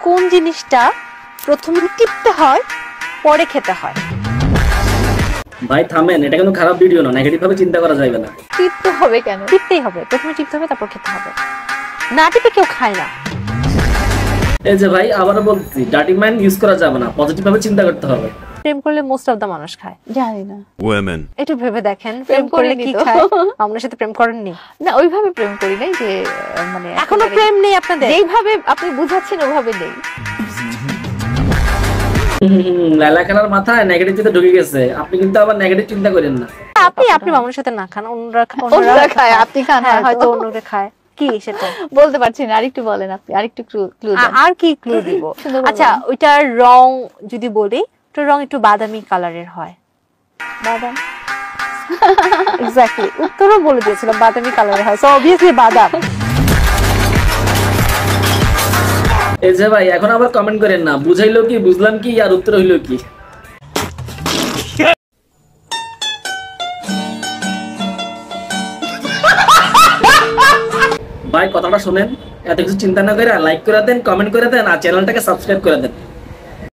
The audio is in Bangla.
কোন জিনিসটা প্রথমে টিপতে হয় পরে খেতে হয়? ভাই থামেন, এটা কোনো খারাপ ভিডিও না, নেগেটিভ ভাবে চিন্তা করা যাবে না। টিপতে হবে কেন? টিপতেই হবে, প্রথমে টিপতে হবে তারপর খেতে হবে। না টিপে কেউ খায় না। এই যে ভাই আবারও বলছি, ডার্টি মাইন্ড ইউজ করা যাবে না, পজিটিভ ভাবে চিন্তা করতে হবে। প্রেম করলে মোস্ট অফ দা মানুষ খায়। জানি না। Women. একটু ভেবে দেখেন, প্রেম করলে কি খায়? আপনার সাথে প্রেম করেননি? না, ওইভাবে প্রেম করি নাই যে মানে এখনো প্রেম নেই আপনাদের? যেইভাবে আপনি বুঝাচ্ছেন ওভাবে নেই। লালা খালার মাথায় নেগেটিভ চিন্তা ঢুকে গেছে, আপনি কিন্তু আবার নেগেটিভ চিন্তা করেন না। আপনি মামুনের সাথে না খান, অন্যরা খায়, আপনি খান হয়তো অন্যকে খায়। কি সেটা বলতে পারছি না, আরেকটু বলেন আপনি, আরেকটু ক্লু দেন। আর কি ক্লু দিব? আচ্ছা, ওইটার রং যদি বলি, তো রং একটু বাদামি কালারের হয়। বাদাম। এক্স্যাক্টলি, উত্তরও বলে দিয়েছিলাম, বাদামি কালারের হয়। সো অবভিয়াসলি বাদাম। এই যে ভাই এখন আবার কমেন্ট করেন না, বুঝাইলো কি, বুঝলাম কি, আর উত্তর হইলো কি। ভাই কথাটা শুনেন, এত কিছু চিন্তা না করে লাইক করে দেন, কমেন্ট করে দেন আর চ্যানেলটাকে সাবস্ক্রাইব করে দেন।